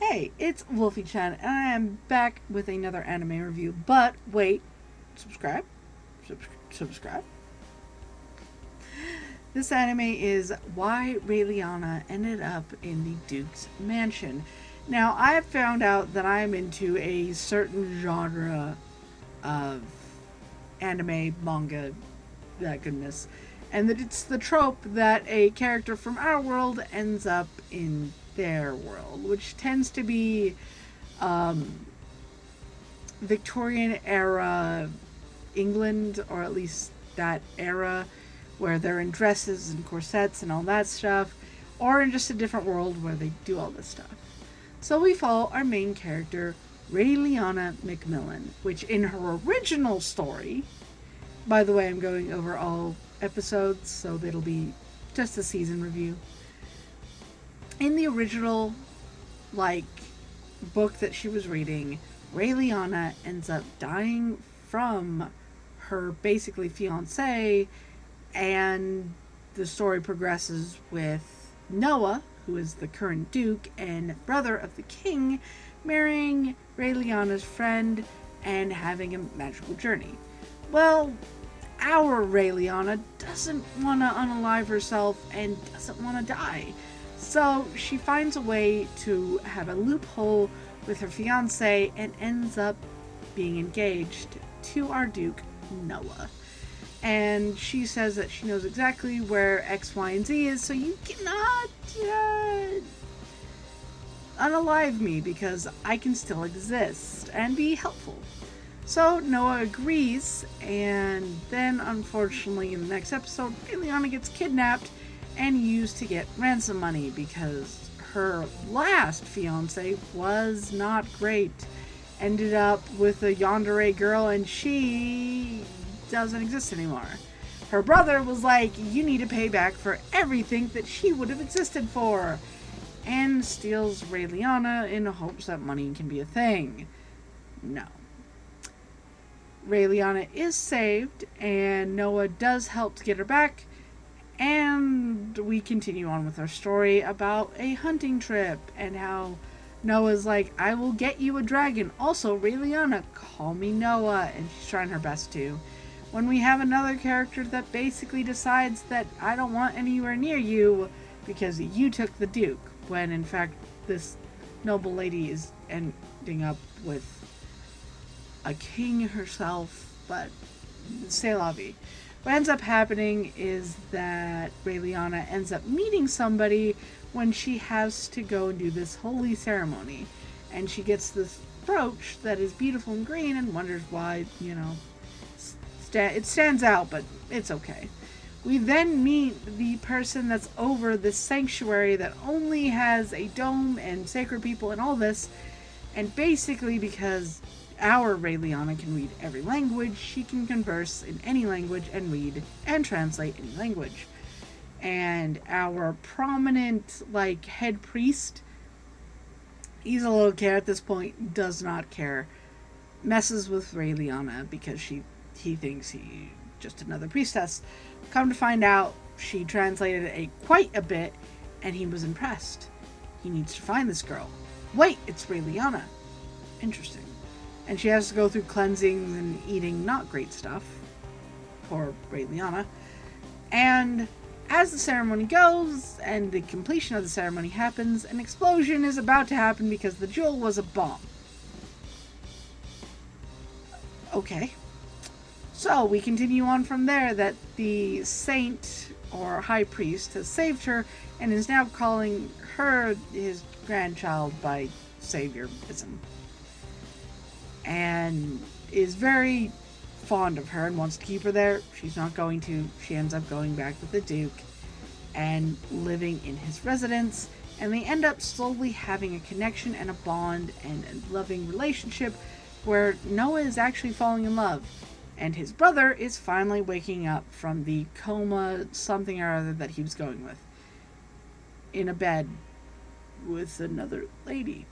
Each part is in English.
Hey, it's Wolfy-Chan, and I am back with another anime review. But wait, subscribe, subscribe. This anime is why Raeliana ended up in the Duke's mansion. Now, I have found out that I'm into a certain genre of anime, manga, that goodness, and that it's the trope that a character from our world ends up in their world, which tends to be Victorian era England, or at least that era, where they're in dresses and corsets and all that stuff, or in just a different world where they do all this stuff. So we follow our main character, Raeliana Macmillan, which in her original story, by the way, I'm going over all episodes, so it'll be just a season review. In the original, book that she was reading, Raeliana ends up dying from her basically fiance, and the story progresses with Noah, who is the current duke and brother of the king, marrying Raeliana's friend and having a magical journey. Well, our Raeliana doesn't want to unalive herself and doesn't want to die. So she finds a way to have a loophole with her fiance and ends up being engaged to our Duke, Noah. And she says that she knows exactly where X, Y, and Z is, so you cannot unalive me because I can still exist and be helpful. So Noah agrees, and then unfortunately in the next episode, Raeliana gets kidnapped and used to get ransom money because her last fiance was not great. Ended up with a yandere girl, and she doesn't exist anymore. Her brother was like, you need to pay back for everything that she would have existed for, and steals Raeliana in hopes that money can be a thing. No. Raeliana is saved, and Noah does help to get her back, and we continue on with our story about a hunting trip and how Noah's like, I will get you a dragon. Also, Raeliana, call me Noah, and she's trying her best to. When we have another character that basically decides that I don't want anywhere near you because you took the Duke, when in fact this noble lady is ending up with a king herself, but c'est la vie. What ends up happening is that Raeliana ends up meeting somebody when she has to go and do this holy ceremony. And she gets this brooch that is beautiful and green and wonders why, it stands out, but it's okay. We then meet the person that's over this sanctuary that only has a dome and sacred people and all this. And basically because our Raeliana can read every language, she can converse in any language and read and translate any language. And our prominent, head priest, he's a little kid at this point, does not care. Messes with Raeliana because he thinks he's just another priestess. Come to find out, she translated quite a bit, and he was impressed. He needs to find this girl. Wait, it's Raeliana. Interesting. And she has to go through cleansing and eating not great stuff. Poor Raeliana. And as the ceremony goes, and the completion of the ceremony happens, an explosion is about to happen because the jewel was a bomb. Okay. So we continue on from there that the saint or high priest has saved her and is now calling her his grandchild by saviorism. And is very fond of her and wants to keep her there. She's not going to. She ends up going back with the Duke and living in his residence. And they end up slowly having a connection and a bond and a loving relationship where Noah is actually falling in love. And his brother is finally waking up from the coma something or other that he was going with. In a bed with another lady.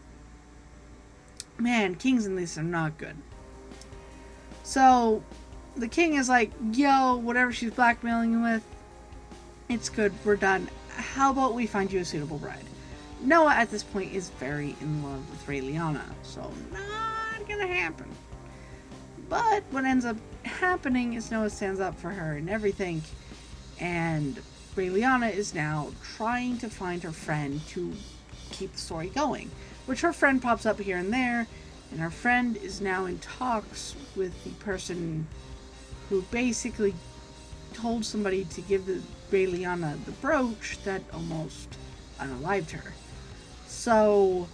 Man, kings in this are not good. So, the king is like, yo, whatever she's blackmailing you with, it's good, we're done. How about we find you a suitable bride? Noah at this point is very in love with Raeliana, so not gonna happen. But what ends up happening is Noah stands up for her and everything, and Raeliana is now trying to find her friend to keep the story going, which her friend pops up here and there, and her friend is now in talks with the person who basically told somebody to give the Raeliana the brooch that almost unalived her. So,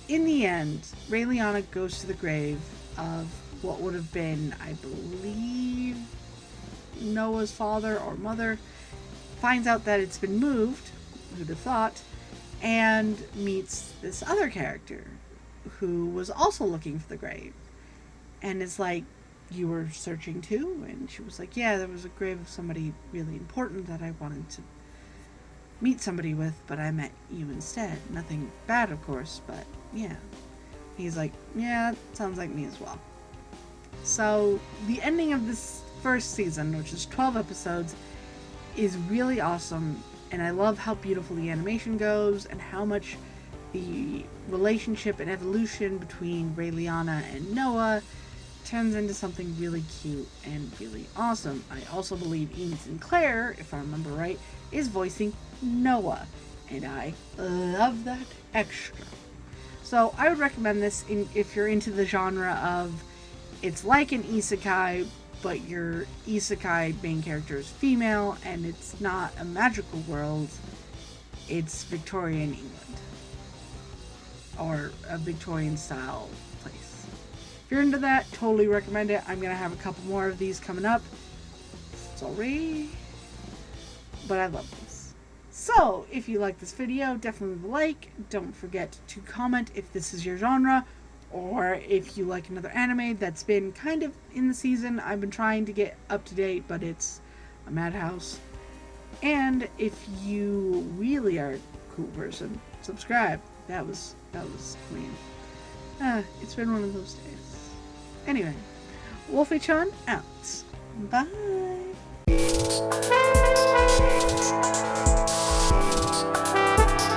in the end, Raeliana goes to the grave of what would have been, I believe, Noah's father or mother, finds out that it's been moved, who'd have thought, and meets this other character who was also looking for the grave. And is like, you were searching too? And she was like, yeah, there was a grave of somebody really important that I wanted to meet somebody with, but I met you instead. Nothing bad, of course, but yeah. He's like, yeah, that sounds like me as well. So the ending of this first season, which is 12 episodes, is really awesome, and I love how beautiful the animation goes and how much the relationship and evolution between Raeliana and Noah turns into something really cute and really awesome. I also believe Ian Sinclair, if I remember right, is voicing Noah, and I love that extra. So I would recommend this if you're into the genre of, it's like an isekai, but your isekai main character is female, and it's not a magical world, it's Victorian England. Or a Victorian style place. If you're into that, totally recommend it. I'm going to have a couple more of these coming up. Sorry. But I love this. So, if you like this video, definitely like. Don't forget to comment if this is your genre, or if you like another anime that's been kind of in the season. I've been trying to get up to date, but it's a madhouse. And if you really are a cool person, subscribe. That was clean. It's been one of those days. Anyway, Wolfy-Chan out. Bye.